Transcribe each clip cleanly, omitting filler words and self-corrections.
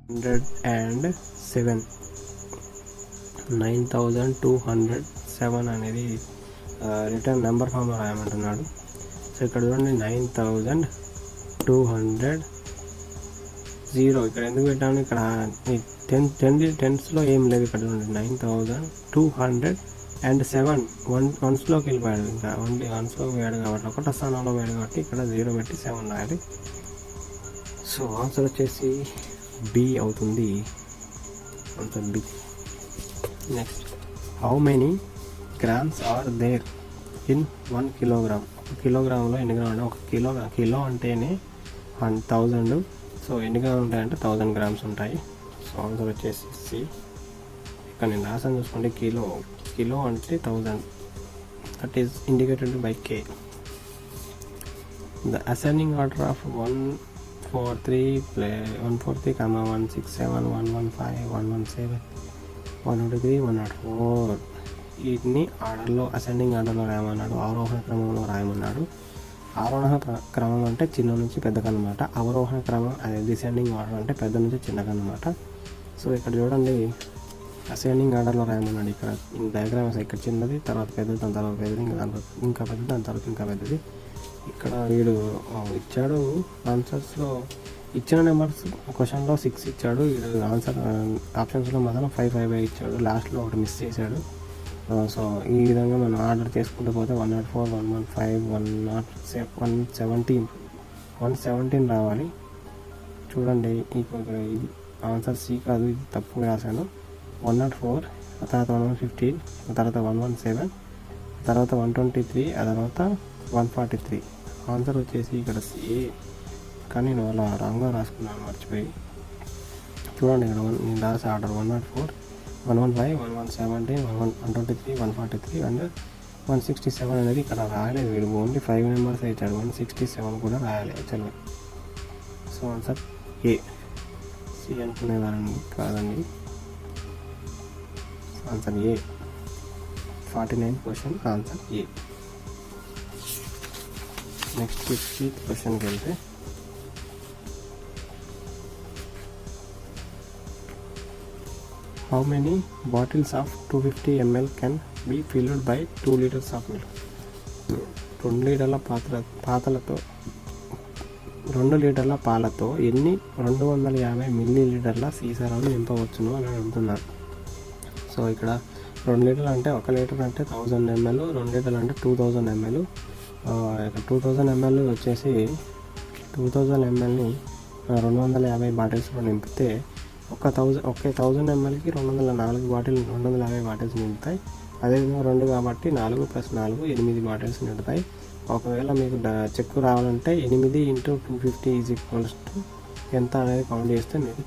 9,207 9,207 అనేది return number form రాయమంటున్నాడు. So ఇక్కడ చూడండి 9,200 ఇక్కడ ఎందుకు పెట్టాను, ఇక్కడ టెన్స్లో ఏం లేదు. ఇక్కడ చూడండి 9,207 వన్స్లోకి వెళ్ళిపోయాడు, ఇంకా ఓన్లీ వన్స్లోకి పోయాడు కాబట్టి ఒకటో స్థానంలో పోయాడు కాబట్టి ఇక్కడ 0 పెట్టి 7 రాయాలి. సో ఆన్సర్ వచ్చేసి బి అవుతుంది. Answer B. Next, how many grams are there in 1 kilogram? 1 కిలోగ్రామ్లో ఎన్ని గ్రాములు అంటే, 1 కిలో అంటేనే 1000. సో ఎన్ని గ్రాములు ఉంటాయంటే 1000 గ్రామ్స్ ఉంటాయి. సో ఆన్సర్ వచ్చేసి సి. ఇక్కడ నేను రాసాను చూసుకోండి, కిలో అంటే 1000, that is indicated by K. The ascending order of 143, 167, 115, 117, 123, 104 వీటిని ఆర్డర్లో అసెండింగ్ ఆర్డర్లో రాయమన్నాడు. ఆరోహణ క్రమంలో రాయమన్నాడు. ఆరోహణ క్రమం అంటే చిన్న నుంచి పెద్దగా అనమాట. అవరోహణ క్రమం అదే డిసెండింగ్ ఆర్డర్ అంటే పెద్ద నుంచి చిన్నగా అనమాట. సో ఇక్కడ చూడండి, అసెండింగ్ ఆర్డర్లో రాయమన్నాడు. ఇక్కడ డయాగ్రామ్స్ ఇక్కడ చిన్నది, తర్వాత పెద్దది, దాని తర్వాత పెద్దది, ఇంకా పెద్దది, దాని తర్వాత ఇంకా పెద్దది. ఇక్కడ వీడు ఇచ్చాడు ఆన్సర్స్లో ఇచ్చిన నెంబర్స్, క్వశ్చన్లో 6 ఇచ్చాడు, వీడు ఆన్సర్ ఆప్షన్స్లో మాత్రం 5 ఇచ్చాడు, లాస్ట్లో ఒకటి మిస్ చేశాడు. సో ఈ విధంగా మనం ఆర్డర్ చేసుకుంటూ పోతే 104, 115, 117 రావాలి. చూడండి ఇప్పుడు ఇది ఆన్సర్ సి కాదు, ఇది తప్పు రాశాను. 104, ఆ తర్వాత 115, ఆ తర్వాత 117, ఆ తర్వాత 123, ఆ తర్వాత 143. ఆన్సర్ వచ్చేసి ఇక్కడ సి. కానీ నేను అలా రాంగ్గా రాసుకున్నాను, మర్చిపోయి. చూడండి ఇక్కడ నేను రాసే ఆర్డర్ 104, 115, 117, 123, 143 అండ్ 167 అనేది ఇక్కడ రాయలేదు. వీడు ఓన్లీ 5 నెంబర్స్ ఇచ్చాడు, 167 కూడా రాయాలి యాక్చువల్గా. సో ఆన్సర్ ఏ. సి అనుకునేవారండి, కాదండి. Answer A. 49 question answer A. Next 50th క్వశ్చన్కి వెళ్తే, how many bottles of 250 ml can be filled by 2 liters of milk? 2 లీటర్ల పాలతో ఎన్ని 250 మిల్లీలీటర్ల సీసాలను నింపవచ్చును అని అడుగుతున్నారు. సో ఇక్కడ 2 లీటర్లు అంటే 1 లీటర్ అంటే 1000 ml, 2 లీటర్లు అంటే 2000 ml. 2000 ml వచ్చేసి 2000 mlని 250 బాటిల్స్లో నింపితే ఒక 1000 mlకి 250 బాటిల్స్ నిండుతాయి. అదేవిధంగా 2 కాబట్టి 4 + 4 8 బాటిల్స్ నిండుతాయి. ఒకవేళ మీకు చెక్కు రావాలంటే 8 × 250 ఎంత అనేది కౌంట్ చేస్తే మీకు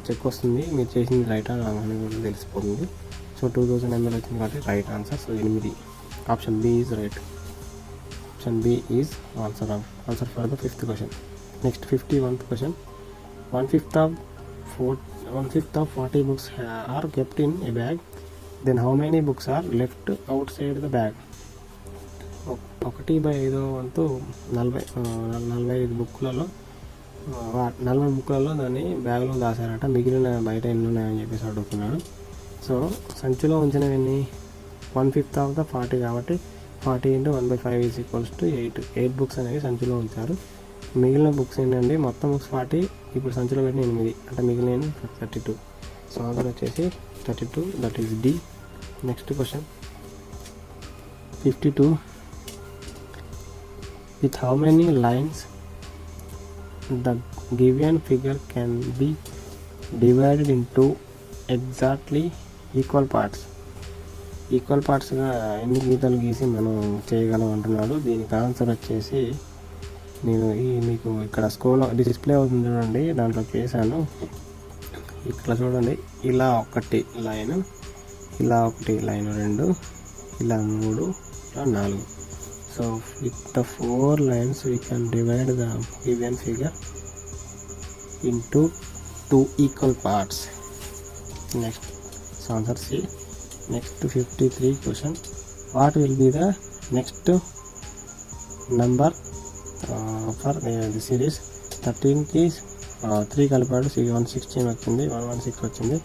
చెక్ వస్తుంది. మీరు చేసింది రైట్ అని కూడా తెలిసిపోతుంది. సో 2000 ml వచ్చింది కాబట్టి right answer. So 8. Option B is right. Option B is answer for the 5th question. Next 51th question. 1/5 of 40 books are kept in a bag. Then how many books are left outside the bag? 1/5 వంతు 45 బుక్లలో 40 బుక్లలో దాన్ని బ్యాగ్లో దాచారట. మిగిలిన బయట ఎన్ని ఉన్నాయని చెప్పేసి అడుగుతున్నాడు. So సంచిలో ఉంచినవన్నీ 1/5 of the 40 కాబట్టి 40 × 1/5 = 8 బుక్స్ అనేవి సంచిలో ఉంచారు. మిగిలిన బుక్స్ ఏంటండి, మొత్తం బుక్స్ 40, ఇప్పుడు సంచిలో పెట్టిన 8 అంటే మిగిలిన 32. సో ఆన్సర్ వచ్చేసి 32, that is D. Next question 52. With how many lines the given figure can be divided into exactly equal పార్ట్స్గా ఎన్ని గీతలు గీసి మనం చేయగలం అంటున్నాడు. దీనికి ఆన్సర్ వచ్చేసి నేను మీకు ఇక్కడ స్క్రోల్ డిస్ప్లే అవుతుంది చూడండి, దాంట్లో చేశాను. ఇక్కడ చూడండి, ఇలా ఒకటి లైన్, ఇలా ఒకటి లైన్ 2, ఇలా 3, ఇలా 4. So with the 4 lines we can divide the given figure into 2 equal parts. Next, so answer C. Next 53 question. What will be the next number for the series? 13 is 3 కలిపాడు 116 వచ్చింది, 116 వచ్చింది.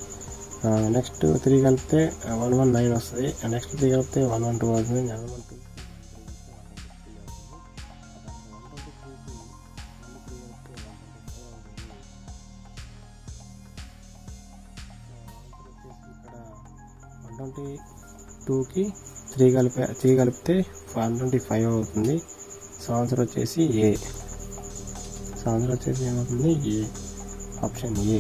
Next 3 కలిపితే 119 వస్తుంది. Next 3 కలిపితే 112 వస్తుంది. 112 122కి 3 కలిపితే 125 అవుతుంది. So answer వచ్చేసి ఏ. సో ఆన్సర్ వచ్చేసి ఏమవుతుంది? A, option A.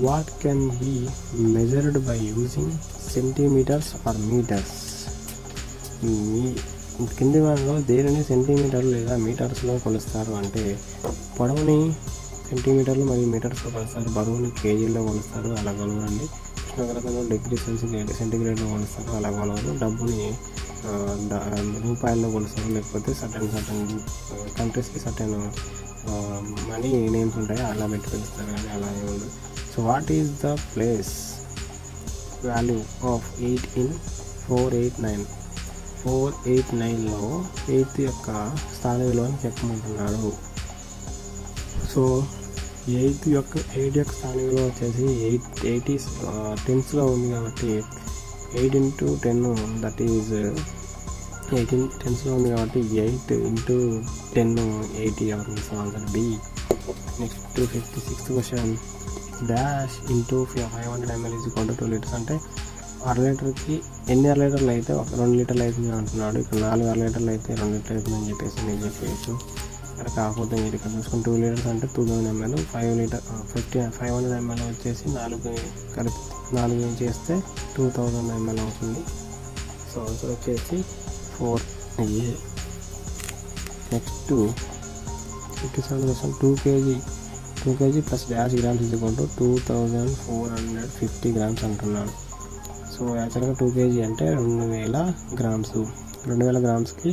What can be measured by using centimetres or metres? కింది వాటిలో దేనిని సెంటీమీటర్లు లేదా మీటర్స్లో కొలుస్తారు అంటే పొడవుని సెంటీమీటర్లు మరియు మీటర్స్లో కొలుస్తారు, బరువుని కేజీల్లో కొలుస్తారు, అలా కొలవరండి. ఉష్ణోగ్రతను డిగ్రీ సెంటిగ్రేడ్లో కొలుస్తారు, అలా కొలవరు. డబ్బుని రూపాయల్లో కొలుస్తారు, లేకపోతే సర్టన్ కంట్రీస్కి సర్టన్ మనీ నేమ్స్ ఉంటాయి, అలా పెట్టి పిలుస్తారు, కానీ అలా ఏముండదు. So what is the place value of 8 in 489? 489లో 8 యొక్క స్థాన విలువని చెప్పమంటున్నాడు. సో 8 యొక్క స్థాన విలువ వచ్చేసి 80 టెన్స్లో ఉంది కాబట్టి 8 into 10 దట్ ఈజ్ 18 టెన్స్లో ఉంది కాబట్టి 8 into 10 80 అవుతుంది. So answer B. Next 56th question. Dash into 500 ml is equal to 2 litres అంటే 1 లీటర్కి ఎన్ని అర లీటర్లు అయితే 2 లీటర్లు అవుతుంది అంటున్నాడు. ఇక్కడ 4 అర లీటర్లు అయితే 2 లీటర్లు అవుతుందని చెప్పేసి నేను చెప్పేయచ్చు. ఇక్కడ కాకపోతే మీరు ఇక్కడ చూసుకుని 2 లీటర్స్ అంటే 2000 ml, 500 ml వచ్చేసి 4 చేస్తే 2000 ml అవుతుంది. సో ఆన్సర్ వచ్చేసి 4A. Next 57% 2 kg plus dash grams is equal to 2450 grams అంటున్నాడు. సో యాక్చువల్గా 2 kg అంటే 2000 గ్రామ్స్. 2000 గ్రామ్స్కి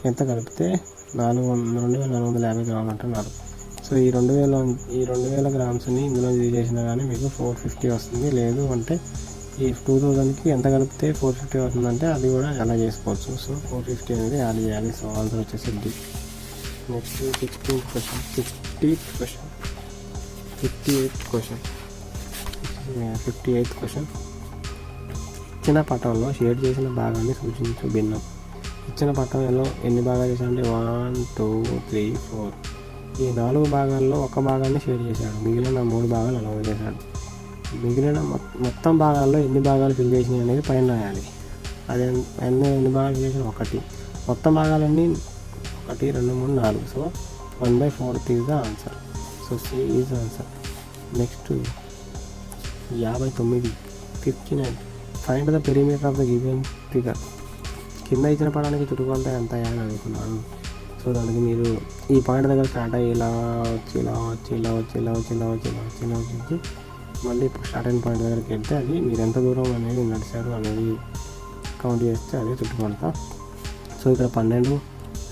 ఎంత కలిపితే 2450 గ్రాములు అంటున్నారు. సో ఈ 2000 గ్రామ్స్ని ఇందులో చేసినా కానీ మీకు 450 వస్తుంది. లేదు అంటే ఈ 2000కి ఎంత కలిపితే 450 అవుతుందంటే అది కూడా అలా చేసుకోవచ్చు. సో 450 అనేది యాడ్ చేయాలి. సో ఆన్సర్ వచ్చేసి డి. Next 58th question. ఇచ్చిన పటంలో షేడ్ చేసిన భాగాన్ని సూచించు భిన్నం. ఇచ్చిన పటంలో ఎన్ని భాగాలు చేశాడంటే 1 2 3 4. ఈ 4 భాగాల్లో ఒక భాగాన్ని షేర్ చేశాడు, మిగిలిన 3 భాగాలు అలా వదిలేశాడు. మిగిలిన మొత్తం భాగాల్లో ఎన్ని భాగాలు ఫిల్ చేసినాయి అనేది పైన రాయాలి. అది ఎన్ని భాగాలు ఫిల్ చేసిన 1. మొత్తం భాగాలన్నీ 1 2 3 4. So 1/4 is the answer. So C is answer. Next 59. Find the perimeter of the given figure. కింద ఇచ్చిన పడానికి చుట్టుకొలత ఎంత అని అనుకున్నాను. సో దానికి మీరు ఈ పాయింట్ దగ్గర స్టార్ట్ అయ్యి ఇలా వచ్చి మళ్ళీ స్టార్ట్ అయిన పాయింట్ దగ్గరికి వెళ్తే అది మీరు ఎంత దూరం అనేది నడిచారు అనేది కౌంట్ చేస్తే అదే చుట్టుకొలత. సో ఇక్కడ 12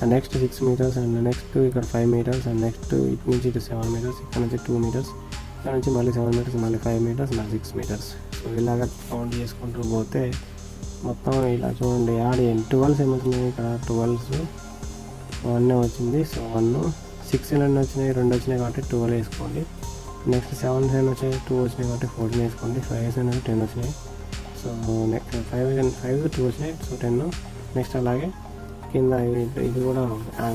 and next 6 meters and next ఇక్కడ 5 meters అండ్ నెక్స్ట్ ఇటు నుంచి ఇటు 7 meters, ఇక్కడ నుంచి 2 meters, ఇక్కడ నుంచి మళ్ళీ 7 meters, మళ్ళీ 5 meters, మళ్ళీ 6 meters. సో ఇలాగ కౌంట్ చేసుకుంటూ పోతే మొత్తం ఇలా చూడండి. యాడ్ 12 ఏమవుతున్నాయి ఇక్కడ 12 1 వచ్చింది. సో 1 6 ఎన్ని వచ్చినాయి 2 వచ్చినాయి కాబట్టి 12 వేసుకోండి. నెక్స్ట్ 7 వచ్చాయి 2 వచ్చినాయి కాబట్టి 14 వేసుకోండి. 5 అనేది 10 వచ్చినాయి. సో నెక్స్ట్ 5 2 వచ్చినాయి. సో 10. నెక్స్ట్ అలాగే కింద ఇది కూడా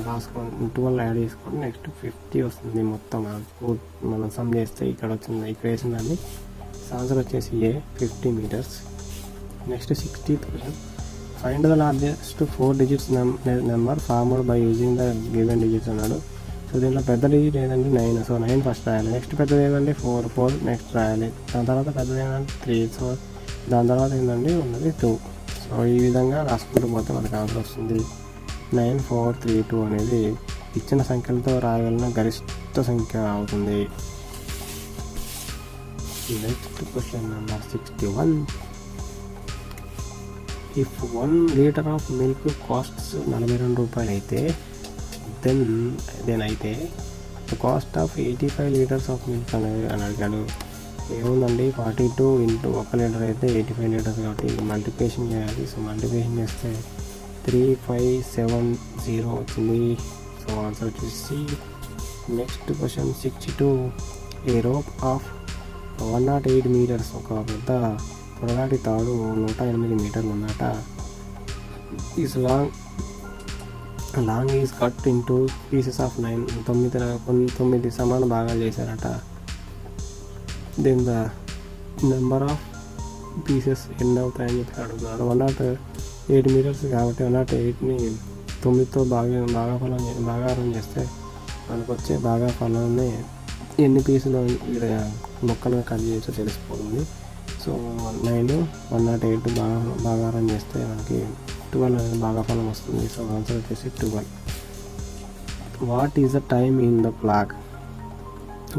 రాసుకోండి, 12 యాడ్ చేసుకోండి. నెక్స్ట్ 50 వస్తుంది మొత్తం మనం సమ్ చేస్తే ఇక్కడ వచ్చింది, ఇక్కడ వేసిందండి. ఆన్సర్ వచ్చేసి ఏ 50 meters. Next 60th question. Find the largest 4 digits number formed by using the given digits అన్నాడు. సో దీంట్లో పెద్ద డిజిట్ ఏదంటే 9. సో 9 ఫస్ట్ రాయాలి. నెక్స్ట్ పెద్దది ఏదంటే 4 నెక్స్ట్ రాయాలి. దాని తర్వాత పెద్దది ఏంటంటే 3. సో దాని తర్వాత ఏంటంటే ఉన్నది 2. సో ఈ విధంగా రాసుకుంటూ పోతే మనకు ఆన్సర్ వస్తుంది 9432 అనేది ఇచ్చిన సంఖ్యలతో రాయగలిగిన గరిష్ట సంఖ్య అవుతుంది. Next question number 61. If 1 liter of milk costs 42 రూపాయలు అయితే దెన్ అయితే the cost of 85 liters of milk అనేది అని అడిగాడు. ఏముందండి 42 into 1 లీటర్ అయితే 85 liters కాబట్టి మల్టిప్లికేషన్ చేయాలి. సో మల్టిప్లికేషన్ చేస్తే 3570 వచ్చింది. సో ఆన్సర్ వచ్చేసి next question 62. A rope of 108 meters, ఒక పెద్ద పొడగాటి తాడు 108 మీటర్లు ఉందట. Is long is cut into pieces of 9 సమాన భాగాలు చేశారట. Then the number of pieces ఎన్ని అవుతాయని చెప్పి అడుగుతున్నారు. 108 meters కాబట్టి 108ని 9తో భాగాహారం చేస్తే మనకు వచ్చే భాగాఫలాన్ని ఎన్ని పీసులు మొక్కలుగా కట్ చేయొచ్చో తెలిసిపోతుంది. సో 9 108 భాగాహారం చేస్తే మనకి 12 అనేది భాగాఫలం వస్తుంది. సో ఆన్సర్ వచ్చేసి 12. What is the time in the clock?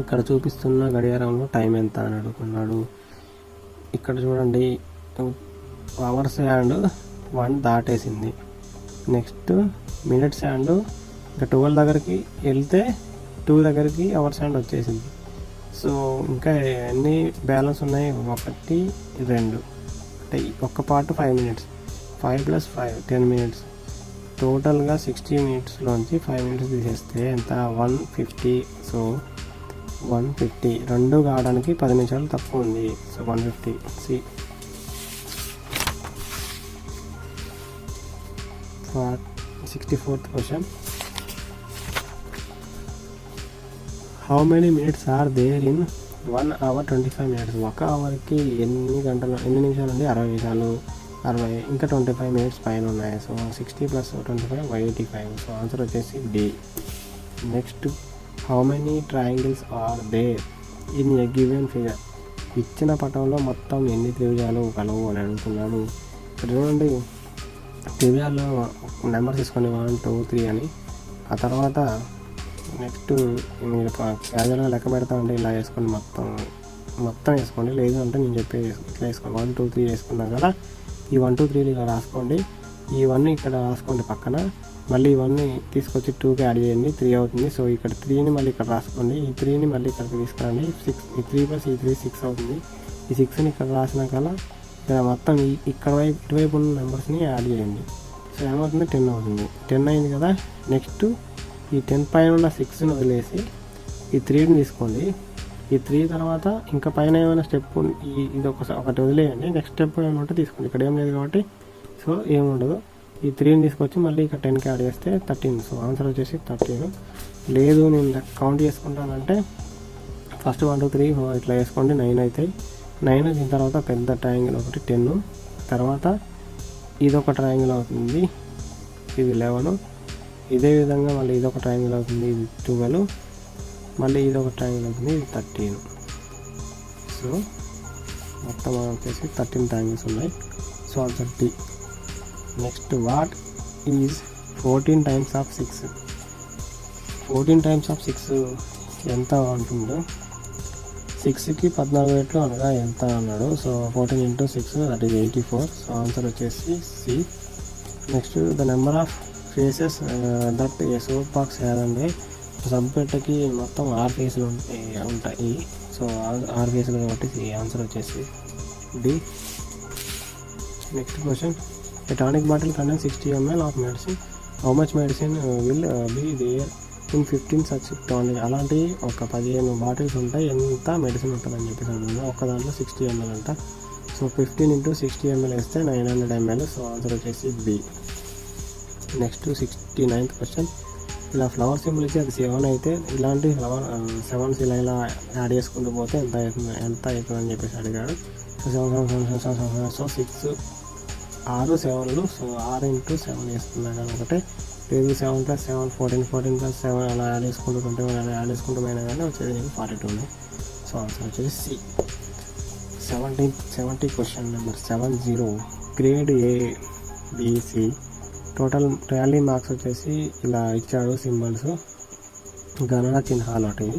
ఇక్కడ చూపిస్తున్న గడియారంలో టైం ఎంత అని అడుగుతున్నాడు. ఇక్కడ చూడండి, అవర్స్ హ్యాండ్ 1 దాటేసింది. నెక్స్ట్ మినిట్స్ హ్యాండ్ ఇంకా 12 దగ్గరికి వెళ్తే 2 దగ్గరికి అవర్స్ హ్యాండ్ వచ్చేసింది. సో ఇంకా ఎన్ని బ్యాలెన్స్ ఉన్నాయి? 1 2 అంటే ఒక్క పార్ట్ 5 minutes, 5 + 5 10 minutes. టోటల్గా 60 minutesలోంచి 5 minutes తీసేస్తే ఎంత? 150. సో 150 2 కావడానికి 10 నిమిషాలు తక్కువ ఉంది. So 150. C 64th question. How many minutes are there in 1 hour 25 minutes? ఒక అవర్కి ఎన్ని నిమిషాలు ఉంది? 60 నిమిషాలు. 60 ఇంకా 25 minutes పైన ఉన్నాయి. సో 60 + 25 185. సో ఆన్సర్ వచ్చేసి D. Next, how many triangles are there in a given figure? ఇచ్చిన పటంలో మొత్తం ఎన్ని త్రిభుజాలు కలవు అని అడుగుతున్నాడు. ఇక్కడ చూడండి, త్రిభుజాల్లో నెంబర్ తీసుకొని 1 2 3 అని. ఆ తర్వాత నెక్స్ట్ మీరు క్యాజువల్గా లెక్క పెడతా ఉంటే ఇలా వేసుకోండి, మొత్తం వేసుకోండి. లేదు అంటే నేను చెప్పే ఇట్లా వేసుకోండి. 1 2 3 వేసుకున్నాం కదా, ఈ 1 2 3 ఇక్కడ రాసుకోండి. ఈ 1 ఇక్కడ రాసుకోండి పక్కన. మళ్ళీ ఈ 1ని తీసుకొచ్చి 2కి యాడ్ చేయండి, 3 అవుతుంది. సో ఇక్కడ 3ని మళ్ళీ ఇక్కడ రాసుకోండి. ఈ 3ని మళ్ళీ ఇక్కడికి తీసుకురండి. 6 ఈ 3 + ఈ 3 6 అవుతుంది. ఈ 6ని ఇక్కడ రాసినాకల్లా ఇక్కడ మొత్తం ఇక్కడ ఇటువైపు ఉన్న నెంబర్స్ని యాడ్ చేయండి. సో ఏమవుతుంది? 10 అవుతుంది. 10 అయింది కదా. నెక్స్ట్ ఈ 10 పైన ఉన్న 6ని వదిలేసి ఈ 3ని తీసుకోండి. ఈ 3 తర్వాత ఇంకా పైన ఏమైనా స్టెప్ ఇది ఒకటి వదిలేయండి. నెక్స్ట్ స్టెప్ ఏమైనా ఉంటే తీసుకోండి. ఇక్కడ ఏం లేదు కాబట్టి సో ఏముండదు. ఈ 3ని తీసుకొచ్చి మళ్ళీ ఇక్కడ 10కి యాడ్ చేస్తే 13. సో ఆన్సర్ వచ్చేసి 13. లేదు నేను కౌంట్ చేసుకుంటానంటే ఫస్ట్ 1 2 3 ఇట్లా వేసుకోండి, 9 అవుతాయి. 9 దీని తర్వాత పెద్ద ట్రయాంగిల్ ఒకటి 10, తర్వాత ఇదొక ట్రయాంగిల్ అవుతుంది, ఇది 11. ఇదే విధంగా మళ్ళీ ఇదొక ట్రయాంగిల్ అవుతుంది, ఇది 12. మళ్ళీ ఇదొక ట్రయాంగిల్ అవుతుంది, ఇది 13. సో మొత్తం వచ్చేసి 13 ట్రయాంగిల్స్ ఉన్నాయి. So answer D. Next, what is 14 times of 6? 14 times of 6 ఎంత ఉంటుందో, 6కి 14 రెట్లు అనగా ఎంత అన్నాడు. So 14 × 6 that is 84. So answer వచ్చేసి C. Next, the number of faces that a soap box హ్యాదండి. సబ్బెట్టకి మొత్తం 6 ఫేసులు ఉంటాయి. సో 6 ఫేసులు కాబట్టి ఆన్సర్ వచ్చేసి D. Next question, a tonic bottle contains 60 ml of medicine. How much medicine will be there in 15 such tonic? అలాంటి ఒక 15 bottles ఉంటాయి, ఎంత మెడిసిన్ ఉంటుందని చెప్పేసి అంటున్నాను. ఒక దాంట్లో 60 ml అంట. సో 15 × 60 ml వేస్తే 900 ml. సో ఆన్సర్ వచ్చేసి బి. నెక్స్ట్ 69th క్వశ్చన్, ఇలా ఫ్లవర్ సింబల్ ఇచ్చి అది 7 అయితే ఇలాంటి ఫ్లవర్ 7s ఇలా యాడ్ చేసుకుంటూ పోతే ఎంత అవుతుందని చెప్పేసి అడిగాడు. సో 6 6 7లు. సో 6 × 7 వేసుకున్నా కానీ ఒకటే. లేదు 7 + 7 14 14 + 7 అలా యాడ్ చేసుకుంటూ 21 అలా యాడ్ చేసుకుంటూ పోయినా కానీ వచ్చేది నీకు 42. సో ఆన్సర్ వచ్చేసి C. 70 question number 70. Grade ABC total tally marks వచ్చేసి ఇలా ఇచ్చాడు సింబల్స్, గణన చిహ్నాలు ఒకటి.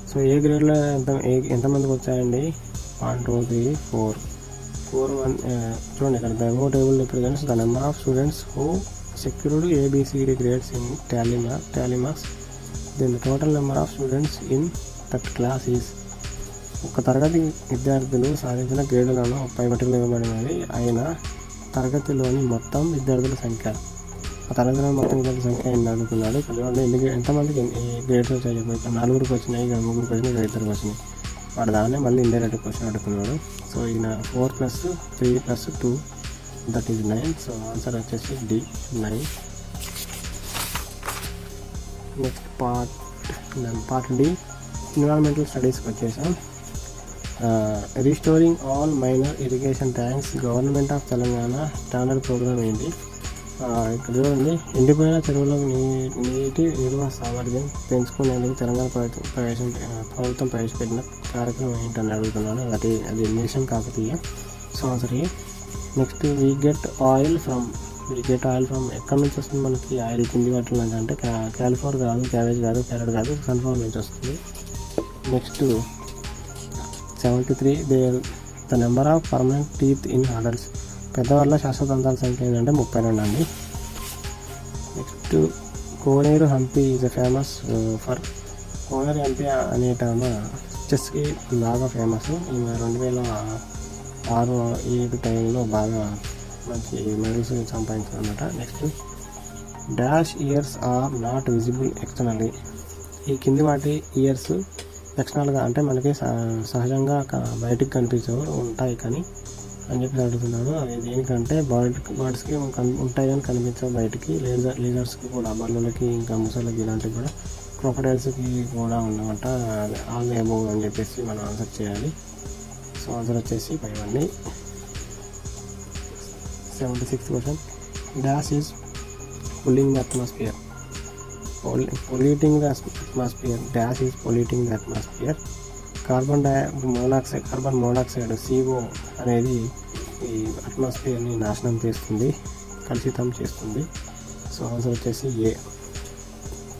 సో ఏ గ్రేడ్లో ఎంతమందికి వచ్చాయండి? 1 2 3 4 చూడండి ఇక్కడ. The above table represents the number of students who secured ABCD grades in tally marks. Then the total number of students in that class is. ఒక తరగతి విద్యార్థులు సాధించిన గ్రేడులను పై పట్టికలో ఇవ్వబడినది అయిన తరగతిలోని మొత్తం విద్యార్థుల సంఖ్య. ఆ తల్లిదండ్రులు మొత్తం విద్యార్థుల సంఖ్య ఎన్ని అడుగుతున్నాడు. చూడండి ఎంతమందికి గ్రేడ్స్ వచ్చాయి చెప్పి, ఇక్కడ 4కి వచ్చినాయి, ఇక్కడ 3కి వచ్చినాయి, ఇక్కడ 2కి వచ్చినాయి. వాడు దాన్నే మళ్ళీ ఇండైరెక్ట్ క్వశ్చన్ అడుగుతున్నాడు. సో ఈయన 4 + 3 + 2 దట్ ఈజ్ 9. సో ఆన్సర్ వచ్చేసి D 9. Next part D environmental స్టడీస్కి వచ్చేసాం. Restoring all minor irrigation tanks government of Telangana standard programme ఏంటి? ఇక్కడ చూడండి, ఎండిపోయిన చెరువులకు నీటి నిల్వ సామర్థ్యం పెంచుకునేందుకు తెలంగాణ ప్రభుత్వం ప్రవేశపెట్టిన కార్యక్రమం ఏంటని అడుగుతున్నాను. అది mission Kakatiya. So answer A. Next we get oil from ఎక్కడి నుంచి వస్తుంది మనకి ఆయిల్? కింది వాటిలో నుంచి అంటే క్యాలిఫ్లవర్ కాదు, క్యాబేజ్ కాదు, క్యారెట్ కాదు, సన్ఫ్లవర్ నుంచి వస్తుంది. Next 73 the number of permanent teeth in adults. పెద్దవాళ్ళ శాశ్వతంత్రాల సంఖ్య ఏంటంటే 32 అండి. Next Koneru Humpy is famous for. Koneru Humpy అనేట చెస్కి బాగా ఫేమస్. ఈమె 2006-07 టైంలో బాగా మంచి మెడల్స్ సంపాదించారన్నమాట. Next dash years are not visible externally. ఈ కింది వాటి ఇయర్స్ ఎక్స్టర్నల్గా అంటే మనకి సహజంగా బయటికి కనిపించవు, ఉంటాయి కానీ అని చెప్పి అడుగుతున్నాను. అది దేనికంటే బర్డ్స్కి ఉంటాయి కానీ కనిపించవు బయటికి. లేజర్స్కి కూడా, బర్రెలకి, ఇంకా ముసలికి, ఇలాంటివి కూడా, క్రొకడైల్స్కి కూడా ఉన్నమాట. ఆల్ అబోవ్ అని చెప్పేసి మనం ఆన్సర్ చేయాలి. సో ఆన్సర్ వచ్చేసి 5 అండి. 76th question. Dash is pulling the atmosphere. Polluting the atmosphere. Dash is polluting the atmosphere. Carbon monoxide CO అనేది ఈ అట్మాస్ఫియర్ని నాశనం చేస్తుంది, కలుషితం చేస్తుంది. సో ఆన్సర్ వచ్చేసి ఏ.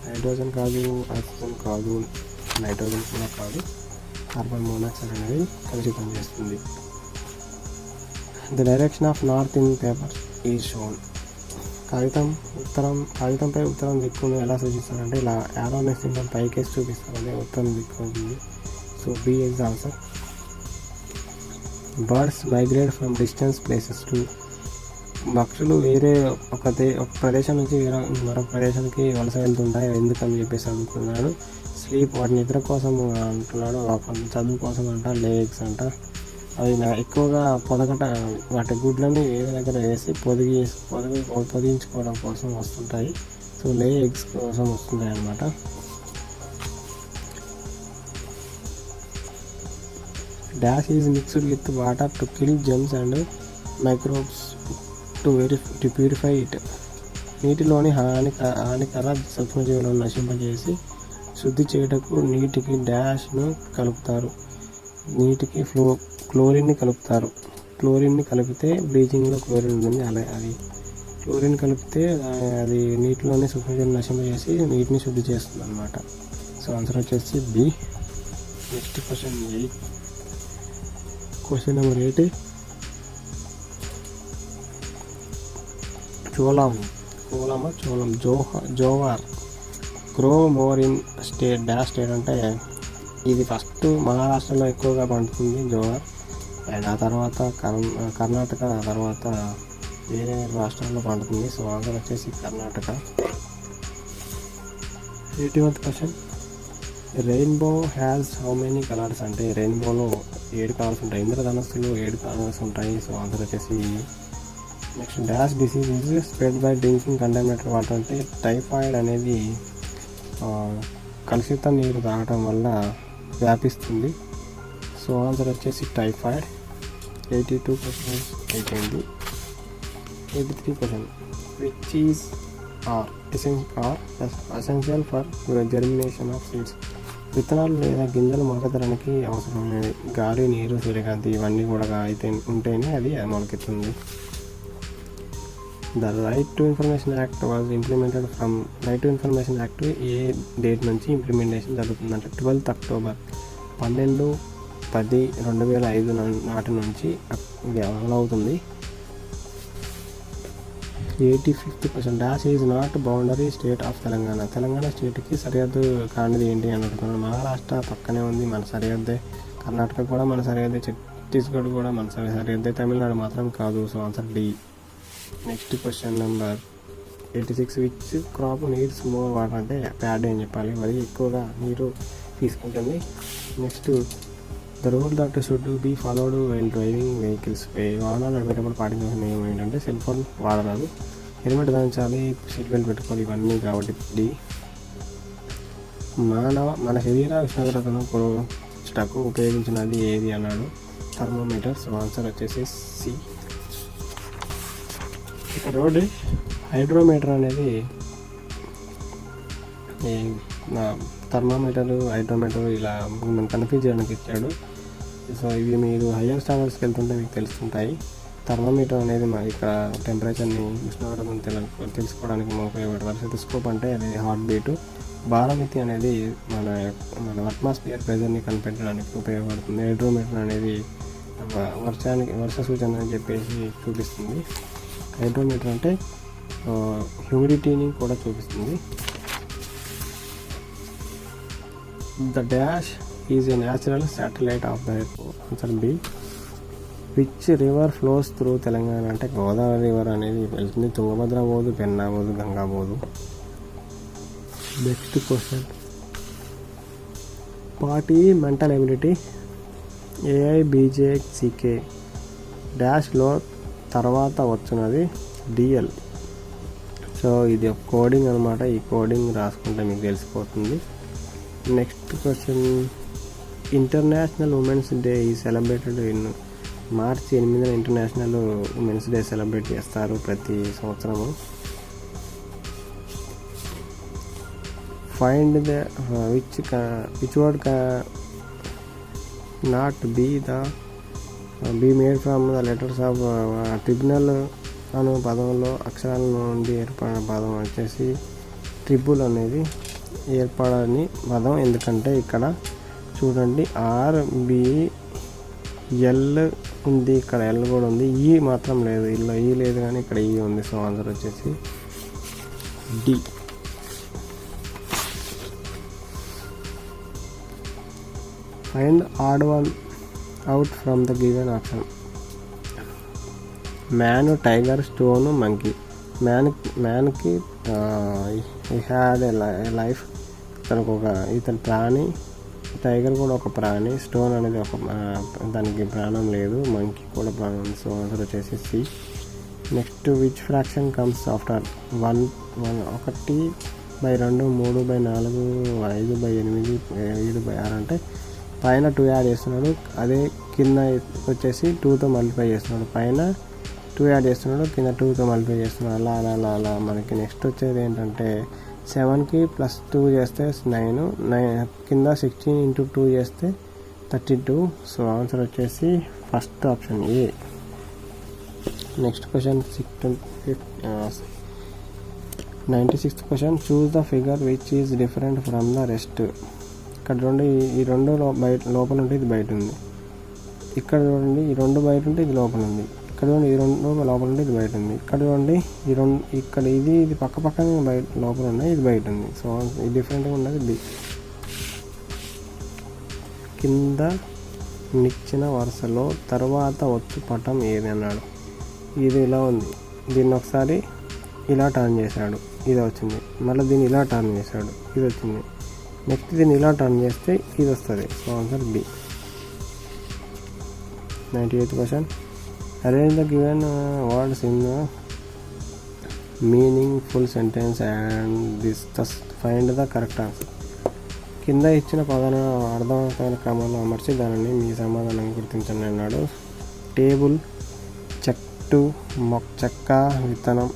హైడ్రోజన్ కాదు, ఆక్సిజన్ కాదు, నైట్రోజన్ కూడా కాదు. కార్బన్ మోనాక్సైడ్ అనేది కలుషితం చేస్తుంది. The direction of north in paper is shown. కాగితంపై ఉత్తరం దిక్కును ఎలా సూచిస్తారంటే ఇలా యారోనెస్ సింబల్ పైకేసి చూపిస్తారంటే ఉత్తరం దిక్కు ఉంటుంది. So B is answer. Birds migrate from distance places to. పక్షులు వేరే ఒక ప్రదేశం నుంచి మరొక ప్రదేశానికి వలస వెళ్తుంటాయి, ఎందుకని చెప్పేసి అనుకున్నాడు. స్లీప్, వాటి నిద్ర కోసం అంటున్నాడు. చదువు కోసం అంట, లేగ్స్ అంట. అవి ఎక్కువగా వాటి గుడ్లని వేరే దగ్గర వేసి పొదిగించుకోవడం కోసం వస్తుంటాయి. సో ఎగ్స్ కోసం వస్తుంటాయి అన్నమాట. Dash is mixed with water to kill germs and microbes to purify it. నీటిలోని హానికర సూక్ష్మజీవులను నశింపజేసి శుద్ధి చేయుటకు నీటికి డాష్ను కలుపుతారు. నీటికి క్లోరిన్ని కలుపుతారు. క్లోరిన్ని కలిపితే బ్లీచింగ్లో క్లోరిన్ ఉంటుంది, అది క్లోరిన్ కలిపితే అది నీటిలోనే సూక్ష్మజీవులను నశింపజేసి నీటిని శుద్ధి చేస్తుంది అన్నమాట. సో ఆన్సర్ వచ్చేసి B. Next question 8. Question number 8. Jowar grow more in state. Dash state అంటే ఇది ఫస్ట్ మహారాష్ట్రలో ఎక్కువగా పండుతుంది జోవార్. అండ్ ఆ తర్వాత కర్ణాటక, ఆ తర్వాత వేరే రాష్ట్రాల్లో పండుతుంది. సో ఆన్సర్ వచ్చేసి Karnataka. 81th question. Rainbow has how many colours. అంటే రెయిన్బోలో 7 కలర్స్ ఉంటాయి. ఇంద్రధనస్సులో 7 కలర్స్ ఉంటాయి. సో ఆన్సర్ వచ్చేసి. Next dash disease is spread by drinking contaminated water. అంటే టైఫాయిడ్ అనేది కలుషిత నీరు తాగటం వల్ల వ్యాపిస్తుంది. సో ఆన్సర్ వచ్చేసి టైఫాయిడ్. 82 క్వశ్చన్స్ అయిపోయింది. 83 question. Which is essential for germination of seeds. విత్తనాలు లేదా గింజలు మొలకెత్తడానికి అవసరమైనది గాలి, నీరు, సూర్యకాంతి ఇవన్నీ కూడా అయితే ఉంటేనే అది మొలకెత్తుంది. The right to information act was implemented from. Right to information act ఏ డేట్ నుంచి ఇంప్లిమెంటేషన్ జరుగుతుందంటే 12th October 12/10/2005 నాటి నుంచి అమలవుతుంది. 85th question. Dash is not boundary state of Telangana. Telangana స్టేట్కి సరిహద్దు కానిది ఏంటి అని అడుగుతున్నాను. మహారాష్ట్ర పక్కనే ఉంది, మన సరిహద్దే. కర్ణాటక కూడా మన సరిహద్దే, ఛత్తీస్గఢ్ కూడా మన సరిహద్దే, తమిళనాడు మాత్రం కాదు. So answer D. Next question number 86 which crop needs more water అంటే ప్యాడ్ అని చెప్పాలి, వరి ఎక్కువగా నీరు తీసుకుంటుంది. Next the rule that should be followed while driving vehicles. వాహనాలు నడిపేటప్పుడు పాటించాల్సిన నియమం ఏంటంటే సెల్ ఫోన్ వాడరాదు, హెల్మెట్ ధరించాలి, సీట్ బెల్ట్ పెట్టుకోవాలి, ఇవన్నీ కాబట్టి డి. మన శరీర ఉష్ణోగ్రతను కొలుచుటకు ఉపయోగించినది ఏది అన్నాడు, థర్మోమీటర్. సో ఆన్సర్ వచ్చేసి సి. రోడ్ హైడ్రోమీటర్ అనేది థర్మామీటర్ హైడ్రోమీటర్ ఇలా మనం కన్ఫ్యూజ్ చేయడానికి ఇచ్చాడు. సో ఇవి మీరు హయ్యర్ స్టాండర్డ్స్కి వెళ్తుంటే మీకు తెలుస్తుంటాయి. థర్మామీటర్ అనేది మన ఇక్కడ టెంపరేచర్ని ఉష్ణోగ్రతను తెలుసుకోవడానికి ఉపయోగపడుతుంది. స్టెథోస్కోప్ అంటే అది హార్ట్ బీటు. బారోమితి అనేది మన అట్మాస్ఫియర్ ప్రెజర్ని కనిపెట్టడానికి ఉపయోగపడుతుంది. హైడ్రోమీటర్ అనేది వర్ష సూచన అని చెప్పేసి చూపిస్తుంది. హైడ్రోమీటర్ అంటే హ్యూమిడిటీని కూడా చూపిస్తుంది. The dash is a natural satellite of the earth. Answer B. Which river flows through Telangana అంటే గోదావరి రివర్ అనేది వెళ్తుంది. తుంగభద్ర పోదు, పెన్నా పోదు, గంగా పోదు. Next question, part B mental ability A I B J C K డాష్లో తర్వాత వచ్చినది డిఎల్. సో ఇది ఒక కోడింగ్ అనమాట. ఈ కోడింగ్ రాసుకుంటే మీకు తెలిసిపోతుంది. Next question, international women's day is celebrated in March 8న ఇంటర్నేషనల్ ఉమెన్స్ డే సెలబ్రేట్ చేస్తారు ప్రతి సంవత్సరము. Find the which word not be made from the letters of tribunal అను పదంలో అక్షరాల నుండి ఏర్పడిన పదం వచ్చేసి ట్రిబుల్ అనేది ఏర్పడని పదం. ఎందుకంటే ఇక్కడ చూడండి RBL ఉంది, ఇక్కడ ఎల్ కూడా ఉంది, ఈ మాత్రం లేదు. ఇలా ఈ లేదు కానీ ఇక్కడ ఈ ఉంది. సో ఆన్సర్ వచ్చేసి D. Find odd one out from the given option. Man, tiger, stone, monkey. మ్యాన్కి ఈ హ్యాడ్ ఏ లైఫ్, ఇతను ప్రాణి. టైగర్ కూడా ఒక ప్రాణి. స్టోన్ అనేది దానికి ప్రాణం లేదు. మంకీ కూడా ప్రాణం ఉంది. సో ఆన్సర్ వచ్చేసి C. Next, which fraction comes after 1/2, 3/4, 5/8, 7/6 అంటే పైన 2 యాడ్ చేస్తున్నాడు, అదే కింద వచ్చేసి 2తో మల్టిప్లై చేస్తున్నాడు. పైన 2 యాడ్ చేస్తున్నాడు, కింద 2తో మల్టిప్లై చేస్తున్నాడు. అలా మనకి నెక్స్ట్ వచ్చేది ఏంటంటే 7కి +2 చేస్తే 9, కింద 16 × 2 చేస్తే 32. సో ఆన్సర్ వచ్చేసి first option A. Next question 96th question, choose the figure which is different from the rest. ఇక్కడ చూడండి, ఈ రెండు లోపల ఉంటే ఇది బయట ఉంది. ఇక్కడ చూడండి, ఈ రెండు బయట ఉంటే ఇది లోపల ఉంది. ఇక్కడ చూడండి, ఈ రెండు లోపల ఉంటే ఇది బయట ఉంది. ఇక్కడ చూడండి, ఇక్కడ ఇది పక్క పక్కనే బయట లోపల ఉన్నాయి, ఇది బయట ఉంది. సో ఇది డిఫరెంట్గా ఉన్నది బి. కింద నిచ్చిన వరుసలో తర్వాత వచ్చు పటం ఏది అన్నాడు. ఇది ఇలా ఉంది, దీన్ని ఒకసారి ఇలా టర్న్ చేశాడు, ఇది వచ్చింది. మళ్ళీ దీన్ని ఇలా టర్న్ చేశాడు, ఇది వచ్చింది. నెక్స్ట్ దీన్ని ఇలా టర్న్ చేస్తే ఇది వస్తుంది. So answer B. 98th question, arrange the given words in meaningful sentence and thus find the correct answer. కింద ఇచ్చిన పదాలను అర్థవంతమైన క్రమంలో అమర్చి దానిని మీ సమాధానం గుర్తించండి అన్నాడు. టేబుల్, చెట్టు, చెక్క, విత్తనం,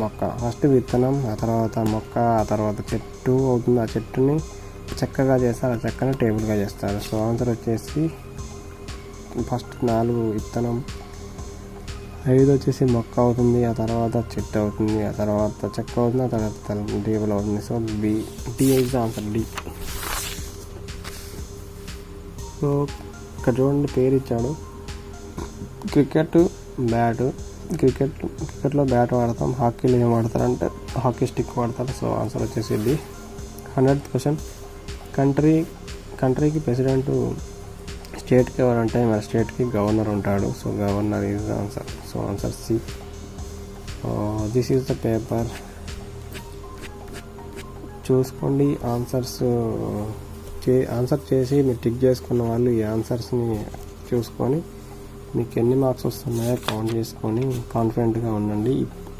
మొక్క. ఫస్ట్ విత్తనం, ఆ తర్వాత మొక్క, ఆ తర్వాత చెట్టు అవుతుంది. ఆ చెట్టుని చెక్కగా చేస్తారు, ఆ చెక్కని టేబుల్గా చేస్తారు. సో ఆన్సర్ వచ్చేసి ఫస్ట్ 4 విత్తనం, 5 వచ్చేసి మొక్క అవుతుంది, ఆ తర్వాత చెట్టు అవుతుంది, ఆ తర్వాత చెక్క అవుతుంది, ఆ తర్వాత టేబుల్ అవుతుంది. So B, D is answer, D. సో ఇక్కడ చూడండి, పేరు ఇచ్చాడు క్రికెట్ బ్యాట్. క్రికెట్లో బ్యాట్ వాడతాం, హాకీలో ఏం వాడతారంటే హాకీ స్టిక్ వాడతారు. సో ఆన్సర్ వచ్చేసి డి. 100th క్వశ్చన్, కంట్రీకి ప్రెసిడెంట్, స్టేట్కి ఎవరంటే మరి స్టేట్కి గవర్నర్ ఉంటాడు. So governor is the answer. So answer C. This is the paper చూసుకోండి. ఆన్సర్ చేసి మీరు టిక్ చేసుకున్న వాళ్ళు ఈ ఆన్సర్స్ని చూసుకొని మీకు ఎన్ని మార్క్స్ వస్తున్నాయో కౌంట్ చేసుకొని కాన్ఫిడెంట్గా ఉండండి.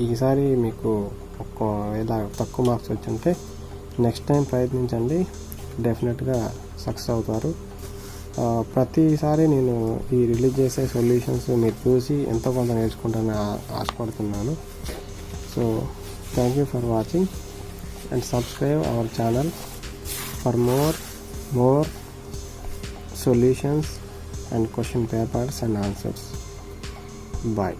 ఈసారి మీకు ఒకవేళ తక్కువ మార్క్స్ వచ్చుంటే నెక్స్ట్ టైం ప్రయత్నించండి, డెఫినెట్గా సక్సెస్ అవుతారు. ప్రతిసారి నేను ఈ రిలీజ్ చేసే సొల్యూషన్స్ మీరు చూసి ఎంతో కొంత నేర్చుకుంటానని ఆశపడుతున్నాను. So thank you for watching and subscribe our channel for more solutions and question papers and answers. Bye.